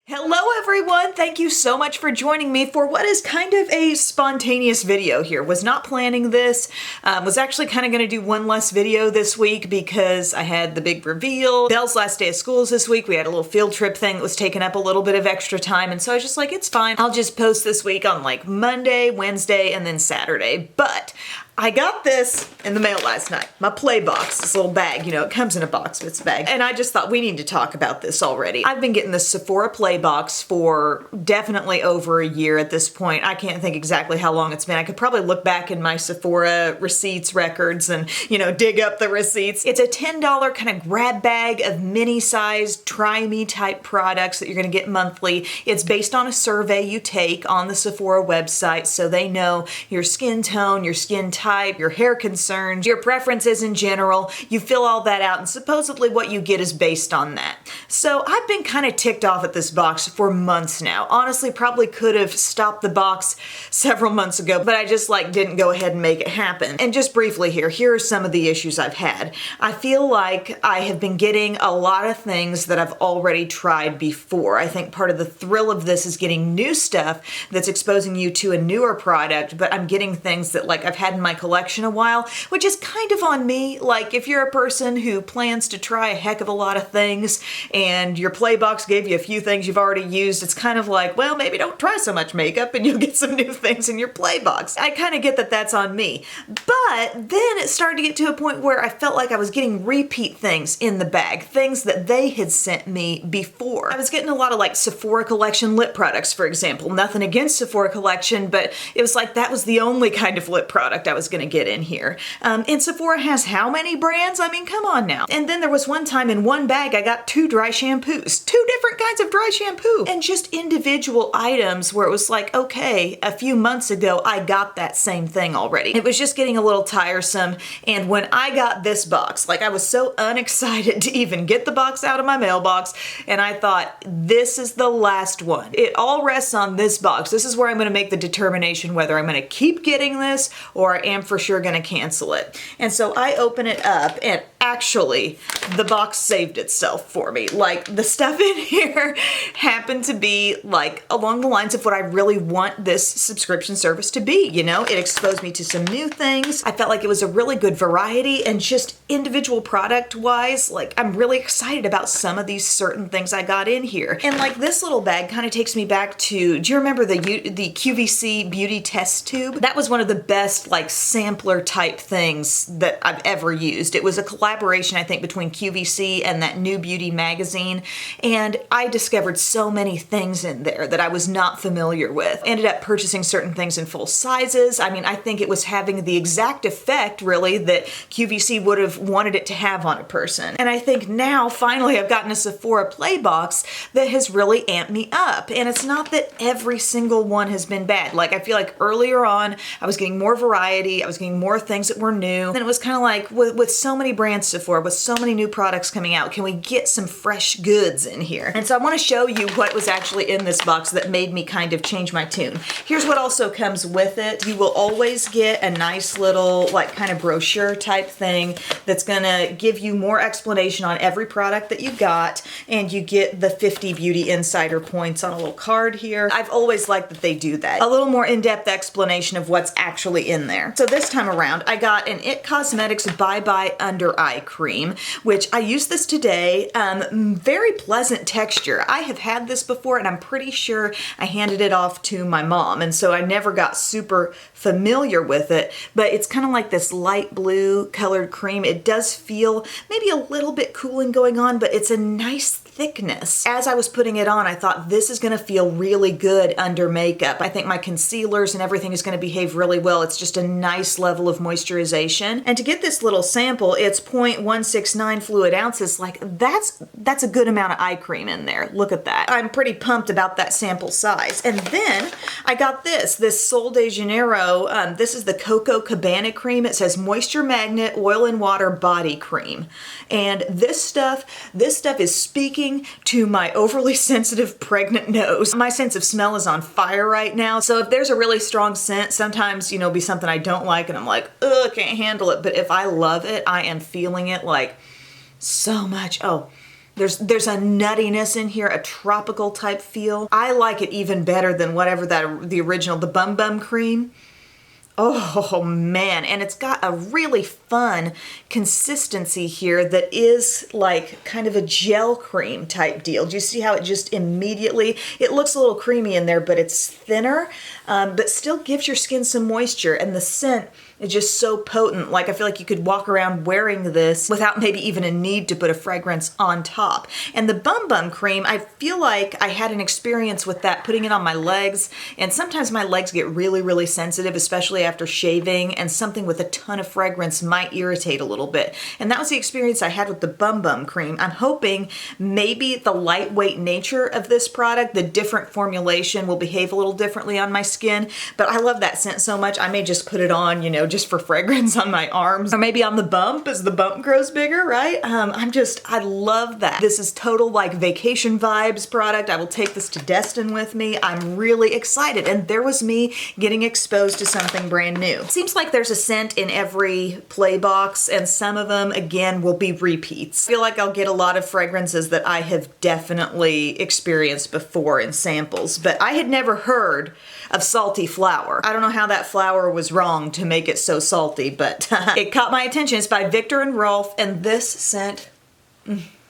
Hello everyone! Thank you so much for joining me for what is kind of a spontaneous video here. Was not planning this. Was actually kind of going to do one less video this week because I had the big reveal. Belle's last day of school is this week. We had a little field trip thing that was taking up a little bit of extra time, and so I was just like, it's fine. I'll just post this week on like Monday, Wednesday, and then Saturday. But I got this in the mail last night. My Play Box, this little bag, you know, it comes in a box, but it's a bag. And I just thought we need to talk about this already. I've been getting this Sephora Play Box for definitely over a year at this point. I can't think exactly how long it's been. I could probably look back in my Sephora receipts records and, you know, dig up the receipts. It's a $10 kind of grab bag of mini-sized, try-me type products that you're gonna get monthly. It's based on a survey you take on the Sephora website so they know your skin tone, your skin type, your hair concerns, your preferences in general. You fill all that out and supposedly what you get is based on that. So I've been kind of ticked off at this box for months now. Honestly, probably could have stopped the box several months ago, but I just like didn't go ahead and make it happen. And just briefly here are some of the issues I've had. I feel like I have been getting a lot of things that I've already tried before. I think part of the thrill of this is getting new stuff that's exposing you to a newer product, but I'm getting things that like I've had in my collection a while, which is kind of on me. Like if you're a person who plans to try a heck of a lot of things and your Play Box gave you a few things you've already used, it's kind of like, well, maybe don't try so much makeup and you'll get some new things in your Play Box. I kind of get that that's on me. But then it started to get to a point where I felt like I was getting repeat things in the bag, things that they had sent me before. I was getting a lot of like Sephora Collection lip products, for example. Nothing against Sephora Collection, but it was like that was the only kind of lip product I was going to get in here. And Sephora has how many brands? I mean, come on now. And then there was one time in one bag I got 2 dry shampoos, 2 different kinds of dry shampoo, and just individual items where it was like, okay, a few months ago I got that same thing already. It was just getting a little tiresome, and when I got this box, like I was so unexcited to even get the box out of my mailbox, and I thought, this is the last one. It all rests on this box. This is where I'm going to make the determination whether I'm going to keep getting this or I am for sure gonna cancel it. And so I open it up and actually the box saved itself for me. Like the stuff in here happened to be like along the lines of what I really want this subscription service to be, you know? It exposed me to some new things. I felt like it was a really good variety and just individual product wise, like I'm really excited about some of these certain things I got in here. And like this little bag kind of takes me back to, do you remember the QVC beauty test tube? That was one of the best like sampler type things that I've ever used. It was a collaboration, I think, between QVC and that New Beauty magazine, and I discovered so many things in there that I was not familiar with. Ended up purchasing certain things in full sizes. I mean, I think it was having the exact effect, really, that QVC would have wanted it to have on a person. And I think now, finally, I've gotten a Sephora Play Box that has really amped me up. And it's not that every single one has been bad. Like, I feel like earlier on, I was getting more variety, I was getting more things that were new. Then it was kind of like, with so many brands Sephora, with so many new products coming out, can we get some fresh goods in here? And so I want to show you what was actually in this box that made me kind of change my tune. Here's what also comes with it. You will always get a nice little like kind of brochure type thing that's gonna give you more explanation on every product that you got, and you get the 50 Beauty Insider points on a little card here. I've always liked that they do that. A little more in-depth explanation of what's actually in there. So this time around, I got an IT Cosmetics Bye Bye Under Eye Cream, which I used this today. Very pleasant texture. I have had this before and I'm pretty sure I handed it off to my mom, and so I never got super familiar with it, but it's kind of like this light blue colored cream. It does feel maybe a little bit cooling going on, but it's a nice thickness. As I was putting it on, I thought this is gonna feel really good under makeup. I think my concealers and everything is gonna behave really well. It's just a nice level of moisturization. And to get this little sample, it's 0.169 fluid ounces. Like that's a good amount of eye cream in there. Look at that. I'm pretty pumped about that sample size. And then I got this Sol de Janeiro. This is the Coco Cabana cream. It says Moisture Magnet Oil and Water Body Cream. And this stuff is speaking to my overly sensitive pregnant nose. My sense of smell is on fire right now. So if there's a really strong scent, sometimes, you know, be something I don't like and I'm like, ugh, can't handle it. But if I love it, I am feeling it like so much. Oh, There's a nuttiness in here, a tropical type feel. I like it even better than whatever the original, the Bum Bum Cream. Oh man, and it's got a really fun consistency here that is like kind of a gel cream type deal. Do you see how it just immediately, it looks a little creamy in there, but it's thinner, but still gives your skin some moisture, and the scent is just so potent. Like I feel like you could walk around wearing this without maybe even a need to put a fragrance on top. And the Bum Bum Cream, I feel like I had an experience with that putting it on my legs, and sometimes my legs get really, really sensitive, especially after shaving, and something with a ton of fragrance might irritate a little bit. And that was the experience I had with the Bum Bum Cream. I'm hoping maybe the lightweight nature of this product, the different formulation, will behave a little differently on my skin, but I love that scent so much I may just put it on, you know, just for fragrance on my arms, or maybe on the bump as the bump grows bigger, right? I love that. This is total like vacation vibes product. I will take this to Destin with me. I'm really excited, and there was me getting exposed to something brand new. It seems like there's a scent in every play box, and some of them, again, will be repeats. I feel like I'll get a lot of fragrances that I have definitely experienced before in samples, but I had never heard of Salty Flower. I don't know how that flower was wrong to make it so salty, but it caught my attention. It's by Viktor and Rolf, and this scent,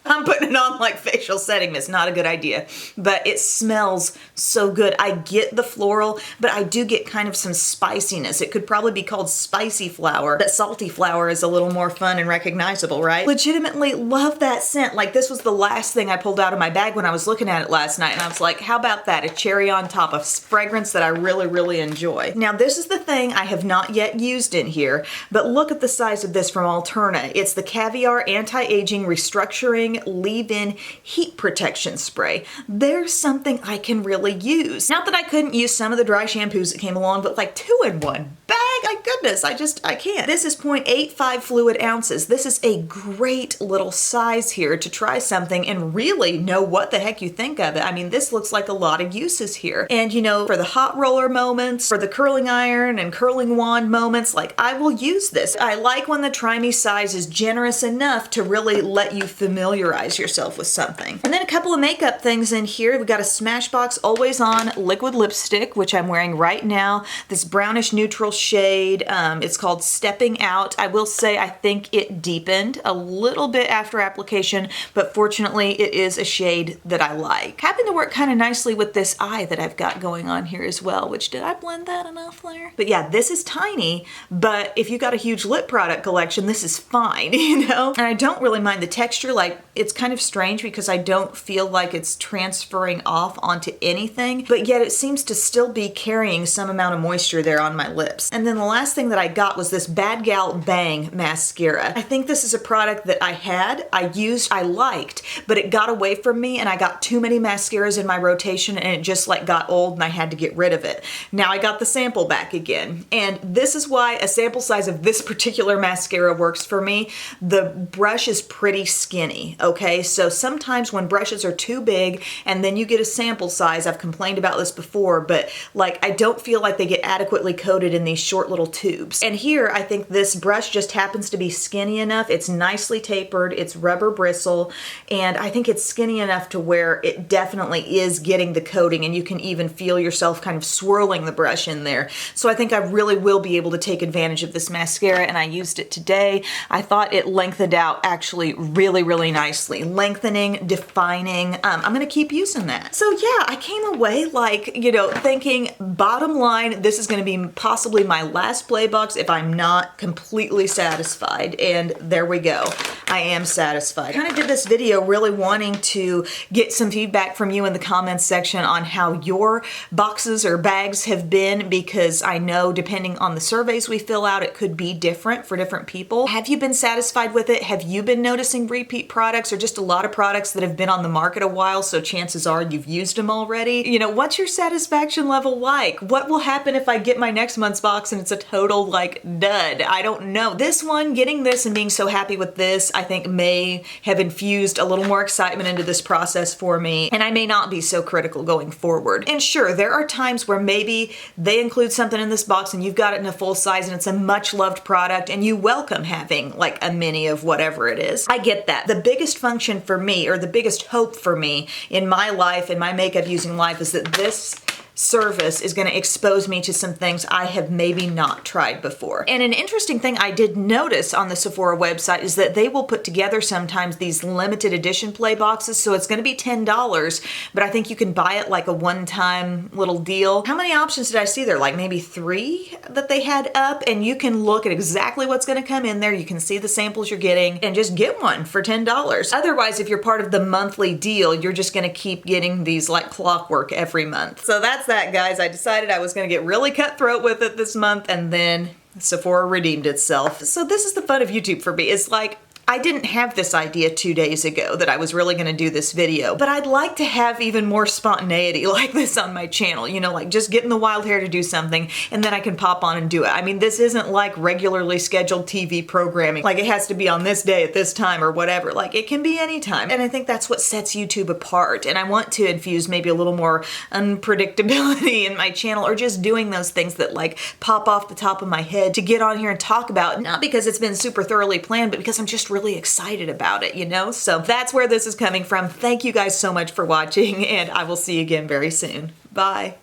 I'm putting it on like facial setting mist, not a good idea, but it smells so good. I get the floral, but I do get kind of some spiciness. It could probably be called spicy flower, but salty flower is a little more fun and recognizable, right? Legitimately love that scent. Like, this was the last thing I pulled out of my bag when I was looking at it last night, and I was like, how about that? A cherry on top, of fragrance that I really, really enjoy. Now, this is the thing I have not yet used in here, but look at the size of this from Alterna. It's the Caviar Anti-Aging Restructuring Leave-In Heat Protection Spray. There's something I can really use. Not that I couldn't use some of the dry shampoos that came along, but like 2 in 1 bag, my goodness, I can't. This is 0.85 fluid ounces. This is a great little size here to try something and really know what the heck you think of it. I mean, this looks like a lot of uses here. And you know, for the hot roller moments, for the curling iron and curling wand moments, like, I will use this. I like when the Try Me size is generous enough to really let you familiarize yourself with something. And then a couple of makeup things in here. We got a Smashbox Always On liquid lipstick, which I'm wearing right now. This brownish neutral shade. It's called Stepping Out. I will say I think it deepened a little bit after application, but fortunately it is a shade that I like. Happened to work kind of nicely with this eye that I've got going on here as well, which, did I blend that enough there? But yeah, this is tiny, but if you got a huge lip product collection, this is fine, you know? And I don't really mind the texture. Like, it's kind of strange because I don't feel like it's transferring off onto anything, but yet it seems to still be carrying some amount of moisture there on my lips. And then the last thing that I got was this Bad Gal Bang mascara. I think this is a product that I used, I liked, but it got away from me, and I got too many mascaras in my rotation, and it just like got old and I had to get rid of it. Now I got the sample back again, and this is why a sample size of this particular mascara works for me. The brush is pretty skinny, okay? So sometimes when brushes are too big and then you get a sample size, I've complained about this before, but like, I don't feel like they get adequately coated in these short little tubes. And here, I think this brush just happens to be skinny enough. It's nicely tapered, it's rubber bristle, and I think it's skinny enough to where it definitely is getting the coating, and you can even feel yourself kind of swirling the brush in there. So I think I really will be able to take advantage of this mascara, and I used it today. I thought it lengthened out actually really, really nicely. Lengthening, defining. I'm gonna keep using that. So yeah, I came away like, you know, thinking, bottom line, this is gonna be possibly my last play box if I'm not completely satisfied. And there we go. I am satisfied. I kind of did this video really wanting to get some feedback from you in the comments section on how your boxes or bags have been, because I know depending on the surveys we fill out, it could be different for different people. Have you been satisfied with it? Have you been noticing repeat products, or just a lot of products that have been on the market a while, so chances are you've used them already? You know, what's your satisfaction level like? What will happen if I get my next month's box and it's a a total like dud. I don't know. This one, getting this and being so happy with this, I think may have infused a little more excitement into this process for me, and I may not be so critical going forward. And sure, there are times where maybe they include something in this box and you've got it in a full size and it's a much loved product and you welcome having like a mini of whatever it is. I get that. The biggest function for me, or the biggest hope for me in my life, in my makeup using life, is that this service is going to expose me to some things I have maybe not tried before. And an interesting thing I did notice on the Sephora website is that they will put together sometimes these limited edition play boxes, so it's going to be $10, but I think you can buy it like a one-time little deal. How many options did I see there? Like maybe 3 that they had up, and you can look at exactly what's going to come in there. You can see the samples you're getting and just get one for $10. Otherwise, if you're part of the monthly deal, you're just going to keep getting these like clockwork every month. So that's that, guys. I decided I was going to get really cutthroat with it this month, and then Sephora redeemed itself. So this is the fun of YouTube for me. It's like, I didn't have this idea 2 days ago that I was really gonna do this video, but I'd like to have even more spontaneity like this on my channel, you know, like just getting the wild hair to do something and then I can pop on and do it. I mean, this isn't like regularly scheduled TV programming, like it has to be on this day at this time or whatever. Like it can be anytime. And I think that's what sets YouTube apart. And I want to infuse maybe a little more unpredictability in my channel, or just doing those things that like pop off the top of my head to get on here and talk about, not because it's been super thoroughly planned, but because I'm just really excited about it, you know? So that's where this is coming from. Thank you guys so much for watching, and I will see you again very soon. Bye.